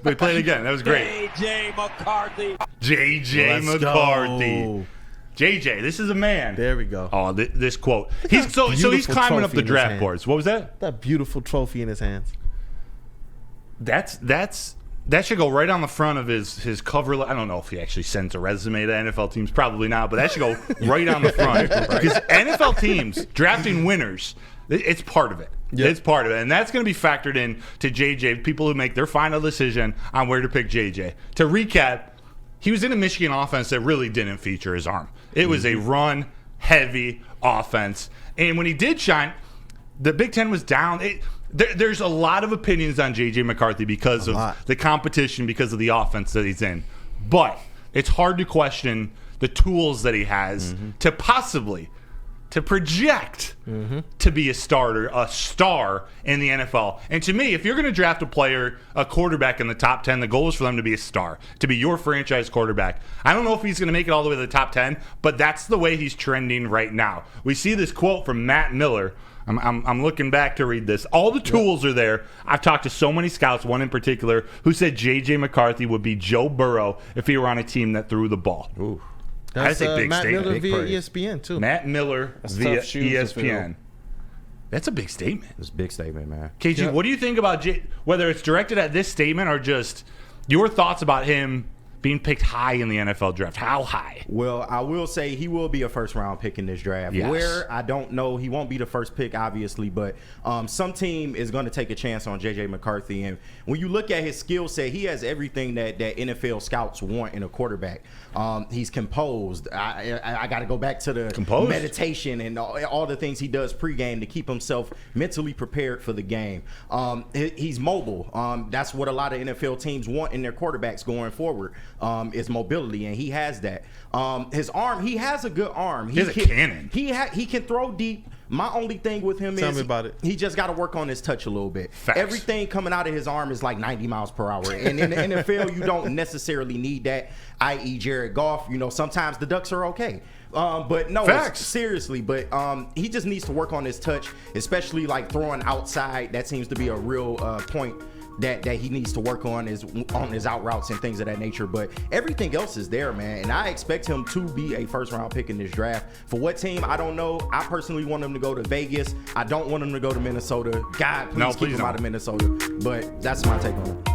But play it again. That was great. J.J. McCarthy. J.J. McCarthy. JJ, this is a man. There we go. Oh, this quote. He's climbing up the draft boards. What was that? That beautiful trophy in his hands. That should go right on the front of his cover. I don't know if he actually sends a resume to NFL teams. Probably not, but that should go right on the front. Because NFL teams drafting winners, it's part of it. Yep. It's part of it. And that's going to be factored in to JJ, people who make their final decision on where to pick JJ. To recap, he was in a Michigan offense that really didn't feature his arm. It was a run-heavy offense. And when he did shine, the Big Ten was down. There's a lot of opinions on J.J. McCarthy because of the competition, because of the offense that he's in. But it's hard to question the tools that he has to possibly project to be a star in the NFL. And to me, if you're going to draft a quarterback in the top 10, the goal is for them to be a star, to be your franchise quarterback. I don't know if he's going to make it all the way to the top 10, but that's the way he's trending right now. We see this quote from Matt Miller. I'm looking back to read this. All the tools are there. I've talked to so many scouts, one in particular, who said J.J. McCarthy would be Joe Burrow if he were on a team that threw the ball. Ooh. That's a big Matt statement. Miller via ESPN, too. Matt Miller via ESPN. That's a big statement. It's a big statement, man. KG, what do you think about whether it's directed at this statement or just your thoughts about him being picked high in the NFL draft? How high? Well, I will say he will be a first-round pick in this draft. Yes. Where, I don't know. He won't be the first pick, obviously, but some team is going to take a chance on J.J. McCarthy. And when you look at his skill set, he has everything that NFL scouts want in a quarterback. He's composed. I got to go back to the meditation and all the things he does pregame to keep himself mentally prepared for the game. He's mobile. That's what a lot of NFL teams want in their quarterbacks going forward. Is mobility, and he has that. His arm, he has a good arm. He has a cannon. He can throw deep. My only thing with him Tell me about it. He just got to work on his touch a little bit. Facts. Everything coming out of his arm is like 90 miles per hour. And in the NFL, you don't necessarily need that, i.e. Jared Goff. You know, sometimes the Ducks are okay. But no, seriously. But he just needs to work on his touch, especially like throwing outside. That seems to be a real point that he needs to work on his out routes and things of that nature. But everything else is there, man. And I expect him to be a first-round pick in this draft. For what team, I don't know. I personally want him to go to Vegas. I don't want him to go to Minnesota. God, please keep him out of Minnesota. But that's my take on it.